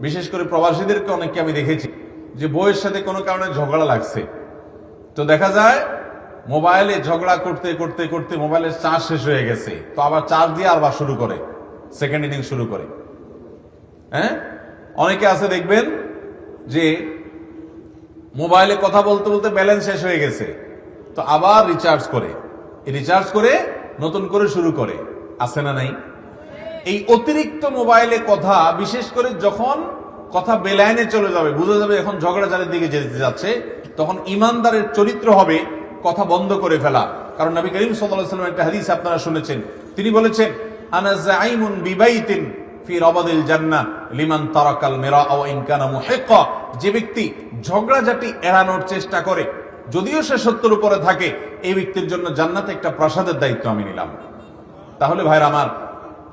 বিশেষ করে প্রবাসীদেরকে অনেককে আমি দেখেছি যে বউয়ের সাথে কোনো কারণে ঝগড়া লাগছে, তো দেখা যায় মোবাইলে ঝগড়া করতে করতে করতে মোবাইলের চার্জ শেষ হয়ে গেছে, তো আবার চার্জ দিয়ে আবার শুরু করে, সেকেন্ড ইনিংস শুরু করে। হ্যাঁ, অনেকে আছে দেখবেন যে মোবাইলে কথা বলতে বলতে ব্যালেন্স শেষ হয়ে গেছে, তো আবার রিচার্জ করে নতুন করে শুরু করে। আছে না নাই? এই অতিরিক্ত মোবাইলে কথা, বিশেষ করে যখন কথা বেলাইনে চলে যাবে, বুঝা যাবে এখন ঝগড়াঝাড়ির দিকে যেতে যাচ্ছে, তখন ইমানদারের চরিত্র হবে কথা বন্ধ করে ফেলা। কারণ নবী করিম সাল্লাল্লাহু আলাইহি ওয়াসাল্লাম একটা হাদিস আপনারা শুনেছেন, তিনি বলেছেন, আনা যাইমুন বিবাইতিন ফি রাবাদিল জান্নাহ লিমান তারাকাল মিরা ওয়া ইন কানা মুহিক্কা। যে ব্যক্তি ঝগড়াঝাটি এড়ানোর চেষ্টা করে, যদিও সে সত্যের উপরে থাকে, এই ব্যক্তির জন্য জান্নাতে একটা প্রাসাদের দায়িত্ব আমি নিলাম। তাহলে ভাইরা আমার,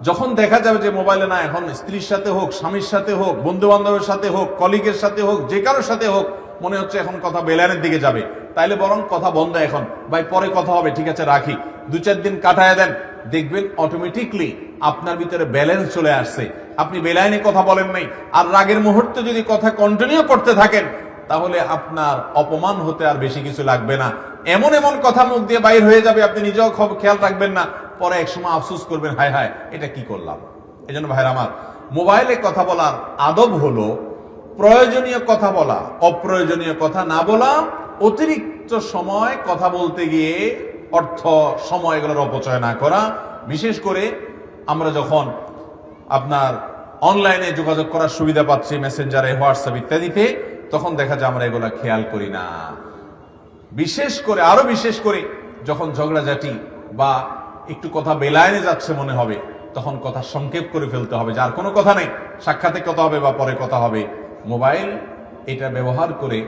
যখন দেখা যাবে যে মোবাইলে না, এখন স্ত্রীর সাথে হোক, স্বামীর সাথে হোক, বন্ধু বান্ধবের সাথে হোক, কলিগের সাথে হোক, যে কারোর সাথে হোক, মনে হচ্ছে এখন কথা বেলানের দিকে যাবে, তাইলে বরং কথা বন্ধ, এখন ভাই পরে কথা হবে, ঠিক আছে রাখি, 2-4 দিন কাটায় দেন, দেখবেন অটোমেটিকলি আপনার ভিতরে ব্যালেন্স চলে আসছে। আপনি বেলাইনে কথা বলেন নাই, আর রাগের মুহূর্তে যদি কথা কন্টিনিউ করতে থাকেন, তাহলে আপনার অপমান হতে আর বেশি কিছু লাগবে না। এমন এমন কথা মুখ দিয়ে বাইর হয়ে যাবে, আপনি নিজেও খেয়াল রাখবেন না, পরে একসময় আফসোস করবেন, হায় হায় এটা কি করলাম। এই জন্য ভাইরা আমার, মোবাইলে কথা বলার আদব হলো প্রয়োজনীয় কথা বলা, অপ্রয়োজনীয় কথা না বলা, অতিরিক্ত সময় কথা বলতে গিয়ে অর্থ সময় এগুলোর অপচয় না করা। বিশেষ করে আমরা যখন আপনার অনলাইনে যোগাযোগ করার সুবিধা পাচ্ছি, মেসেঞ্জারে, হোয়াটসঅ্যাপ ইত্যাদিতে, তখন দেখা যায় আমরা এগুলা খেয়াল করি না। আরো বিশেষ করে যখন ঝগড়াঝাটি বা একটু কথা বেলাইনে যাচ্ছে মনে হবে, তখন কথা সংক্ষেপ করে ফেলতে হবে, যার কোনো কথা নেই, সাক্ষাতে কথা হবে বা পরে কথা হবে। মোবাইল এটা ব্যবহার করে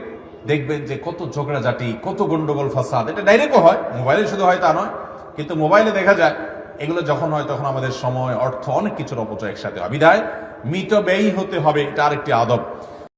দেখবেন যে কত ঝগড়াঝাটি, কত গন্ডগোল ফাসাদ, এটা ডাইরেক্টও হয়, মোবাইলে শুধু হয় তা নয়, কিন্তু মোবাইলে দেখা যায় এগুলো যখন হয় তখন আমাদের সময়, অর্থ, অনেক কিছুর অপচয় একসাথে হয়। বিধায় মিতব্যয়ী হতে হবে, এটা আরেকটি আদব।